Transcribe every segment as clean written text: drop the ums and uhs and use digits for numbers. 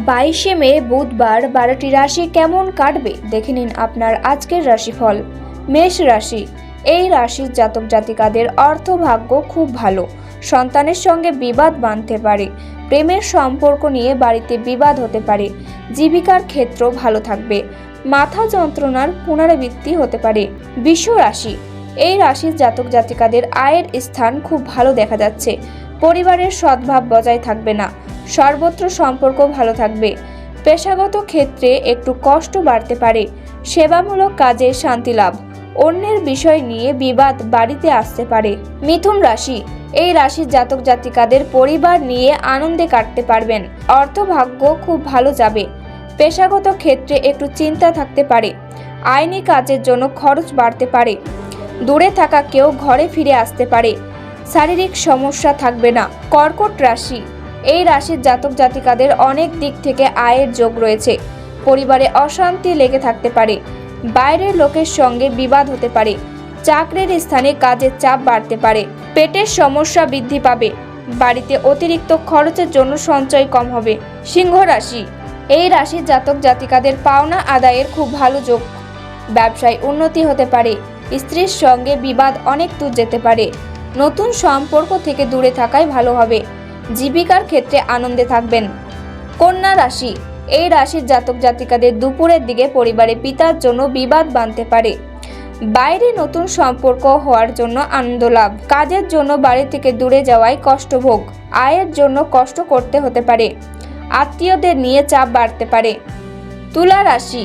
22শে মে বুধবার 12টি রাশি কেমন কাটবে দেখে নিন আপনার আজকের রাশিফল। মেষ রাশি, এই রাশির জাতক জাতিকাদের অর্থভাগ্য খুব ভালো। সন্তানের সঙ্গে বিবাদ বাঁধতে পারে। প্রেমের সম্পর্ক নিয়ে বাড়িতে বিবাদ হতে পারে। জীবিকার ক্ষেত্র ভালো থাকবে। মাথা যন্ত্রণার পুনরাবৃত্তি হতে পারে। বৃষ রাশি, এই রাশির জাতক জাতিকাদের আয়ের স্থান খুব ভালো দেখা যাচ্ছে। পরিবারের সদ্ভাব বজায় থাকবে না। সর্বত্র সম্পর্ক ভালো থাকবে। পেশাগত ক্ষেত্রে একটু কষ্ট বাড়তে পারে। সেবামূলক কাজে শান্তি লাভ। অন্যের বিষয় নিয়ে বিবাদ বাড়িতে আসতে পারে। মিথুন রাশি, এই রাশির জাতক জাতিকাদের পরিবার নিয়ে আনন্দে কাটতে পারবেন। অর্থভাগ্য খুব ভালো যাবে। পেশাগত ক্ষেত্রে একটু চিন্তা থাকতে পারে। আইনি কাজের জন্য খরচ বাড়তে পারে। দূরে থাকা কেউ ঘরে ফিরে আসতে পারে। শারীরিক সমস্যা থাকবে না। কর্কট রাশি, এই রাশির জাতক জাতিকাদের অনেক দিক থেকে আয়ের যোগ রয়েছে। পরিবারে অশান্তি লেগে থাকতে পারে। বাইরের লোকের সঙ্গে বিবাদ হতে পারে। চাকরির স্থানে কাজের চাপ বাড়তে পারে। পেটের সমস্যা বৃদ্ধি পাবে। বাড়িতে অতিরিক্ত খরচের জন্য সঞ্চয় কম হবে। সিংহ রাশি, এই রাশির জাতক জাতিকাদের পাওনা আদায়ের খুব ভালো যোগ। ব্যবসায় উন্নতি হতে পারে। স্ত্রীর সঙ্গে বিবাদ অনেক দূর যেতে পারে। নতুন সম্পর্ক থেকে দূরে থাকাই ভালো হবে। জীবিকার ক্ষেত্রে আনন্দে থাকবেন। কন্যা রাশি, এই রাশির জাতক জাতিকাদের দুপুরের দিকে পরিবারে পিতার জন্য বিবাদ বাঁধতে পারে। বাইরে নতুন সম্পর্ক হওয়ার জন্য আনন্দ লাভ। কাজের জন্য বাড়ি থেকে দূরে যাওয়ায় কষ্টভোগ। আয়ের জন্য কষ্ট করতে হতে পারে। আত্মীয়দের নিয়ে চাপ বাড়তে পারে। তুলা রাশি,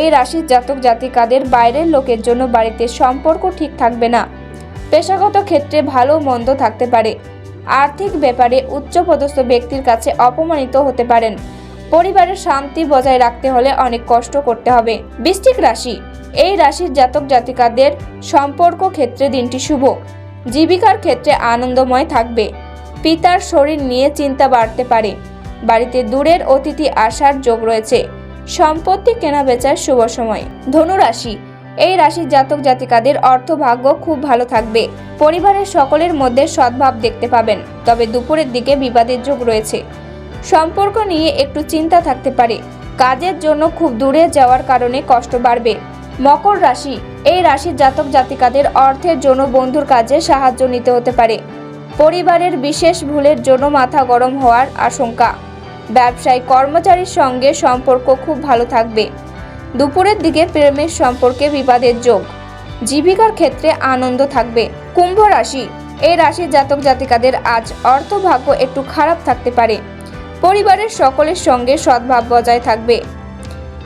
এই রাশির জাতক জাতিকাদের বাইরের লোকের জন্য বাড়িতে সম্পর্ক ঠিক থাকবে না। পেশাগত ক্ষেত্রে ভালো মন্দ থাকতে পারে। আর্থিক ব্যাপারে উচ্চপদস্থ ব্যক্তির কাছে অপমানিত হতে পারেন। পরিবারের শান্তি বজায় রাখতে হলে অনেক কষ্ট করতে হবে। বৃশ্চিক রাশি, এই রাশির জাতক জাতিকাদের সম্পর্ক ক্ষেত্রে দিনটি শুভ। জীবিকার ক্ষেত্রে আনন্দময় থাকবে। পিতার শরীর নিয়ে চিন্তা বাড়তে পারে। বাড়িতে দূরের অতিথি আসার যোগ রয়েছে। সম্পত্তি কেনা বেচার শুভ সময়। ধনু রাশি, এই রাশির জাতক জাতিকাদের অর্থভাগ্য খুব ভালো থাকবে। পরিবারের সকলের মধ্যে সদ্ভাব দেখতে পাবেন। তবে দুপুরের দিকে বিবাদের যোগ রয়েছে। সম্পর্ক নিয়ে একটু চিন্তা থাকতে পারে। কাজের জন্য খুব দূরে যাওয়ার কারণে কষ্ট বাড়বে। মকর রাশি, এই রাশির জাতক জাতিকাদের অর্থের জন্য বন্ধুর কাজে সাহায্য নিতে হতে পারে। পরিবারের বিশেষ ভুলের জন্য মাথা গরম হওয়ার আশঙ্কা। ব্যবসায় কর্মচারীর সঙ্গে সম্পর্ক খুব ভালো থাকবে। দুপুরের দিকে প্রেমের সম্পর্কে বিবাদের যোগ। জীবিকার ক্ষেত্রে আনন্দ থাকবে। কুম্ভ রাশি, এই রাশির জাতক জাতিকাদের আজ অর্থভাগ্য একটু খারাপ থাকতে পারে। পরিবারের সকলের সঙ্গে সদ্ভাব বজায় থাকবে।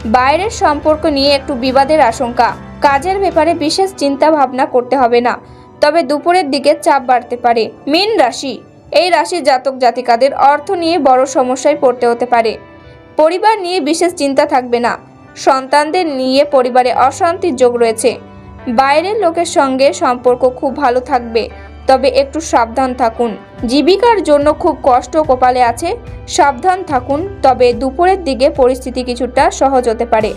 বাইরের সম্পর্ক নিয়ে একটু বিবাদের আশঙ্কা। কাজের ব্যাপারে বিশেষ চিন্তা ভাবনা করতে হবে না। তবে দুপুরের দিকে চাপ বাড়তে পারে। মীন রাশি, এই রাশির জাতক জাতিকাদের অর্থ নিয়ে বড় সমস্যায় পড়তে হতে পারে। পরিবার নিয়ে বিশেষ চিন্তা থাকবে না। সন্তানদের নিয়ে পরিবারে অশান্তির যোগ রয়েছে। বাইরের লোকের সঙ্গে সম্পর্ক খুব ভালো থাকবে। তবে একটু সাবধান থাকুন। জীবিকার জন্য খুব কষ্ট কপালে আছে। সাবধান থাকুন। তবে দুপুরের দিকে পরিস্থিতি কিছুটা সহজ হতে পারে।